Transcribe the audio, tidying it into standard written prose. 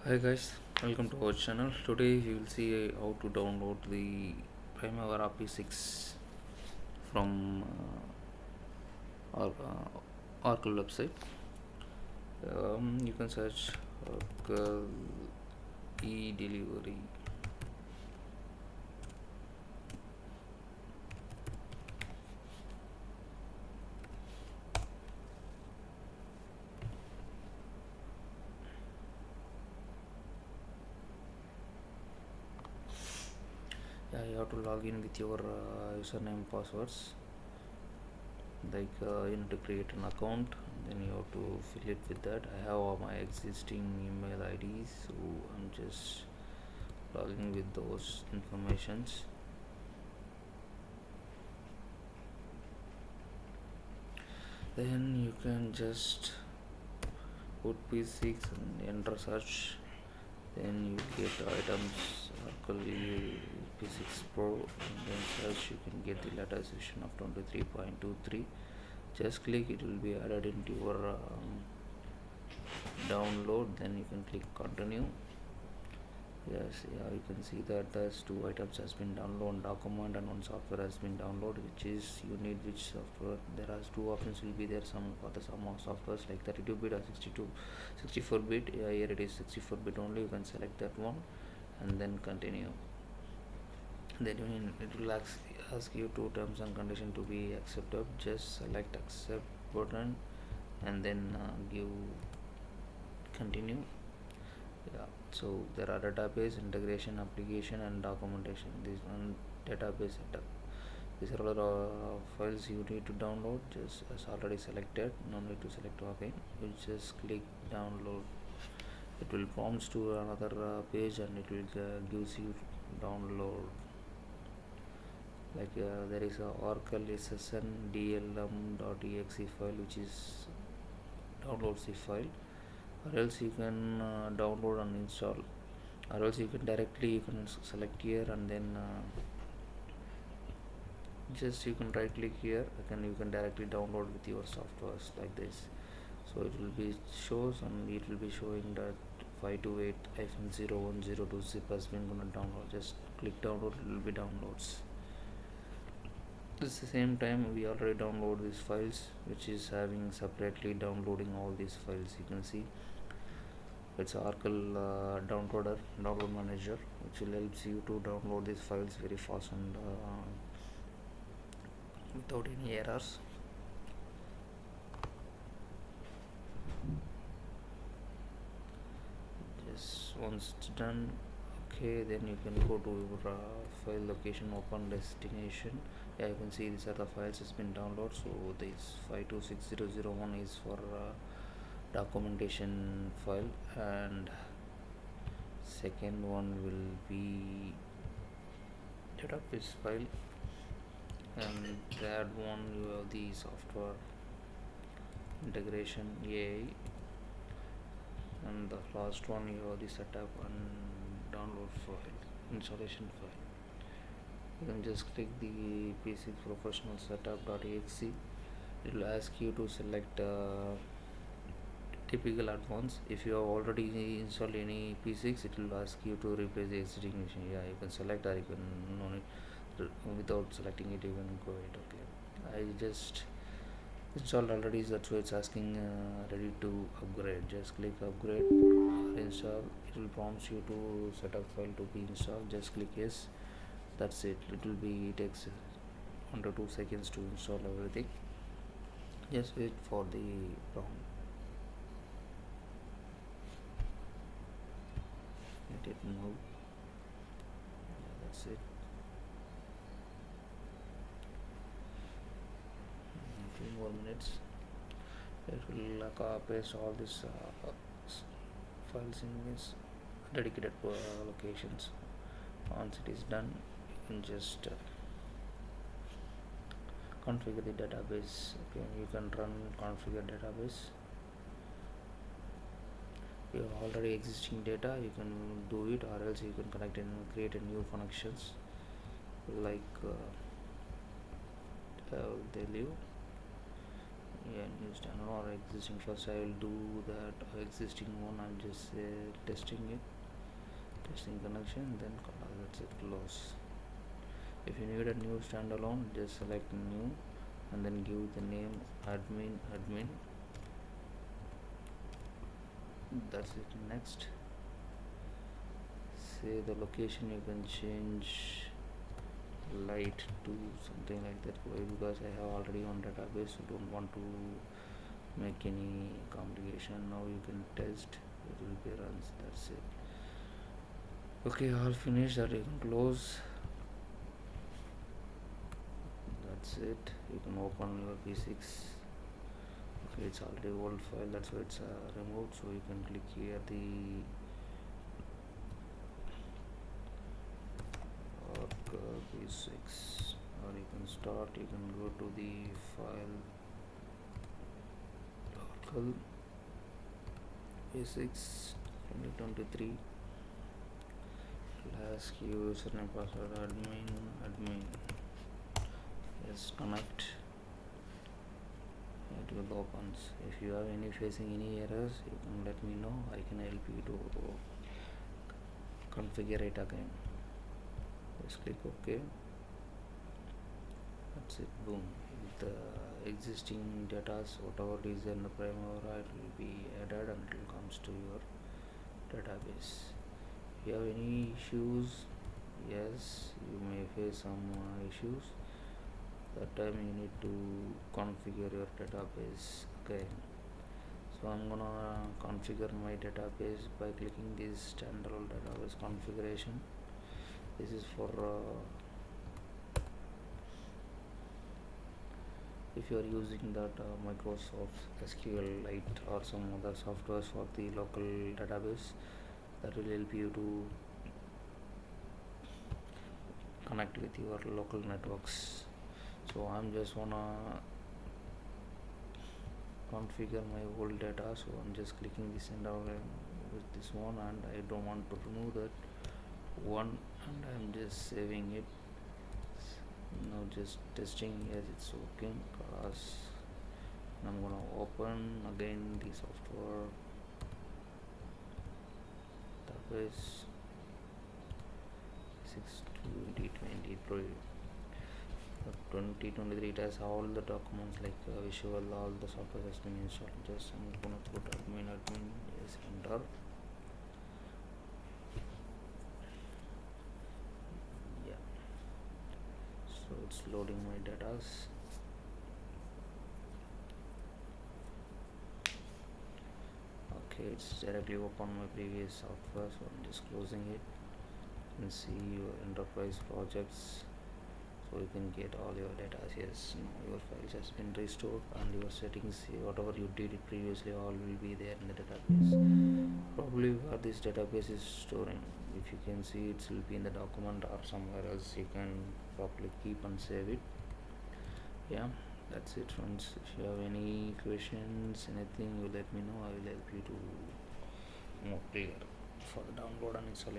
Hi guys, welcome to our channel. Today you will see how to download the Primavera P6 from Oracle website. You can search Oracle e-delivery. Yeah, you have to log in with your username passwords. You need to create an account, then you have to fill it with that. I have all my existing email IDs, so I'm just logging with those informations. Then you can just put P6 and enter search. Then you get items Oracle P6 Pro, and then search you can get the latest version of 23.23. Just click, it will be added into your download. Then you can click continue. Yes, yeah, you can see that there's two items has been downloaded, document and one software has been downloaded, which is you need which software. There are two options will be there, some for the some of softwares like 32-bit or 64-bit. Yeah, here it is 64-bit only. You can select that one and then continue. Then it will ask you two terms and condition to be accepted. Just select accept button and then give continue. Yeah, so there are database integration, application and documentation. This one database setup, these are all files you need to download. Just as already selected, no need to select again. You just click download. It will prompts to another page and it will gives you download. There is a Oracle SSN DLM.exe file, which is downloads the file, or else you can download and install, or else you can directly select here and then just you can right click here and you can directly download with your softwares like this. So it will be shows and it will be showing that 528-0102 zip has been gonna download. Just click download, it will be downloads. At the same time we already download these files, which is having separately downloading all these files. You can see it's Oracle download manager, which will helps you to download these files very fast and without any errors. Just once it's done, okay, then you can go to your file location, open destination. Yeah, you can see these are the files has been downloaded. So this 526001 is for documentation file, and second one will be database file, and third one you have the software integration AI, and the last one you have the setup and download file, installation file. You can just click the P6 professional setup.exe. It will ask you to select typical advanced. If you have already installed any P6, it will ask you to replace the existing machine. Yeah, you can select, or you can no need without selecting it you can go it. Okay, I just installed already, that's why it's asking ready to upgrade. Just click upgrade or install. It will prompt you to set up file to be installed. Just click yes. That's it. It will be takes 1 to 2 seconds to install everything. Just wait for the prompt. Let it move. Yeah, that's it. Few more minutes. It will paste all these files in this dedicated locations. Once it is done, you can just configure the database. Okay, you can run configure database. You have already existing data, you can do it, or else you can connect and create a new connections. Like they live. Yeah, new standard or existing. First I will do that existing one. I'm just testing it, testing connection, then that's it, close. If you need a new standalone, just select new and then give the name admin. That's it. Next, say the location, you can change light to something like that. Why? Because I have already on database, so don't want to make any complication. Now you can test, it will be runs. That's it. Okay, all finished. That you can close. That's it. You can open your P6. Okay, it's already old file, that's why it's removed. So you can click here the P6, or you can start. You can go to the file local P6 2023. Ask username password admin. Yes, connect. It will open. If you have facing any errors, you can let me know. I can help you to configure it again. Just click OK. That's it. Boom. With the existing data, whatever is in the Primavera, it will be added and it will comes to your database. If you have any issues, yes, you may face some issues. That time you need to configure your database again. So I'm gonna configure my database by clicking this standalone database configuration. This is for if you are using that Microsoft SQLite or some other softwares for the local database, that will help you to connect with your local networks. So I'm just wanna configure my old data, so I'm just clicking this and with this one, and I don't want to remove that one, and I'm just saving it. Now just testing, yes, it's working. Cause I'm gonna open again the software database 6/2023. 2023, it has all the documents like visual, all the software has been installed. Just I'm gonna put admin, yes, enter. Yeah, so it's loading my datas. Okay, it's directly open my previous software, so I'm just closing it. You can see your enterprise projects, so you can get all your data. Yes, your files has been restored, and your settings, whatever you did it previously, all will be there in the database. Probably where this database is storing, if you can see, it will be in the document or somewhere else. You can probably keep and save it. Yeah, that's it, friends. If you have any questions, anything, you let me know. I will help you to more clear for the download and installation.